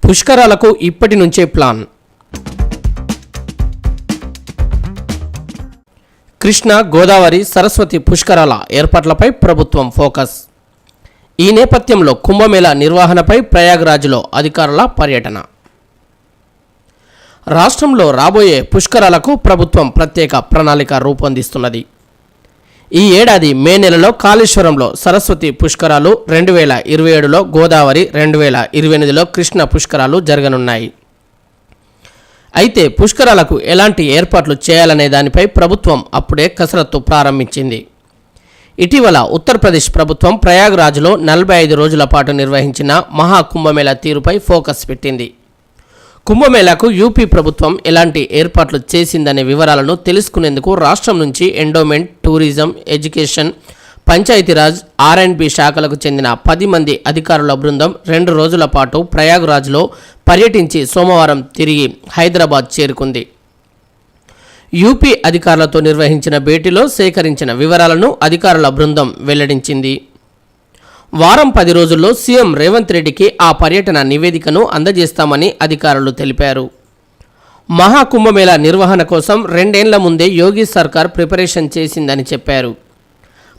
పుష్కరాలకు ఇప్పటి నుంచే ప్లాన్. కృష్ణా, గోదావరి, సరస్వతి పుష్కరాల ఏర్పాట్లపై ప్రభుత్వం ఫోకస్. ఈ నేపథ్యంలో కుంభమేళా నిర్వహణపై ప్రయాగ్రాజ్లో అధికారుల పర్యటన. రాష్ట్రంలో రాబోయే పుష్కరాలకు ప్రభుత్వం ప్రత్యేక ప్రణాళిక రూపొందిస్తున్నది. ఈ ఏడాది మే నెలలో కాళేశ్వరంలో సరస్వతి పుష్కరాలు, 2027లో గోదావరి, 2028లో కృష్ణ పుష్కరాలు జరగనున్నాయి. అయితే పుష్కరాలకు ఎలాంటి ఏర్పాట్లు చేయాలనే దానిపై ప్రభుత్వం అప్పుడే కసరత్తు ప్రారంభించింది. ఇటీవల ఉత్తరప్రదేశ్ ప్రభుత్వం ప్రయాగ్రాజ్లో 45 రోజుల పాటు నిర్వహించిన మహాకుంభమేళా తీరుపై ఫోకస్ పెట్టింది. కుంభమేళాకు యూపీ ప్రభుత్వం ఎలాంటి ఏర్పాట్లు చేసిందనే వివరాలను తెలుసుకునేందుకు రాష్ట్రం నుంచి endowment, tourism, education, Panchayati Raj, R&B శాఖలకు చెందిన 10 మంది అధికారుల బృందం 2 రోజుల పాటు ప్రయాగ్రాజ్లో పర్యటించి సోమవారం తిరిగి హైదరాబాద్ చేరుకుంది. యూపీ అధికారులతో నిర్వహించిన భేటీలో సేకరించిన వివరాలను అధికారుల బృందం వెల్లడించింది. వారం 10 రోజుల్లో సీఎం రేవంత్ రెడ్డికి ఆ పర్యటన నివేదికను అందజేస్తామని అధికారులు తెలిపారు. మహాకుంభమేళా నిర్వహణ కోసం 2 ఏళ్ల ముందే యోగి సర్కార్ ప్రిపరేషన్ చేసిందని చెప్పారు.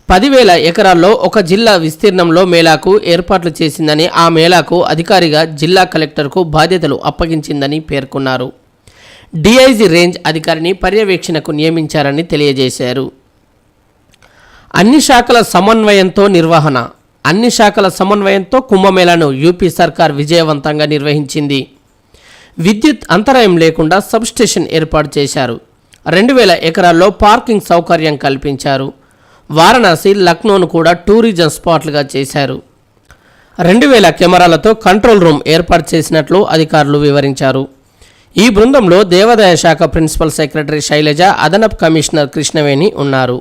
10,000 ఎకరాల్లో ఒక జిల్లా విస్తీర్ణంలో మేళాకు ఏర్పాట్లు చేసిందని, ఆ మేళాకు అధికారిగా జిల్లా కలెక్టర్కు బాధ్యతలు అప్పగించిందని పేర్కొన్నారు. డీఐజీ రేంజ్ అధికారిని పర్యవేక్షణకు నియమించారని తెలియజేశారు. అన్ని శాఖల సమన్వయంతో కుంభమేళాను యూపీ సర్కార్ విజయవంతంగా నిర్వహించింది. విద్యుత్ అంతరాయం లేకుండా సబ్స్టేషన్ ఏర్పాటు చేశారు. 2,000 ఎకరాల్లో పార్కింగ్ సౌకర్యం కల్పించారు. వారణాసి, లక్నోను కూడా టూరిజం స్పాట్లుగా చేశారు. 2,000 కెమెరాలతో కంట్రోల్ రూమ్ ఏర్పాటు చేసినట్లు అధికారులు వివరించారు. ఈ బృందంలో దేవాదాయ శాఖ ప్రిన్సిపల్ సెక్రటరీ శైలజ, అదనపు కమిషనర్ కృష్ణవేణి ఉన్నారు.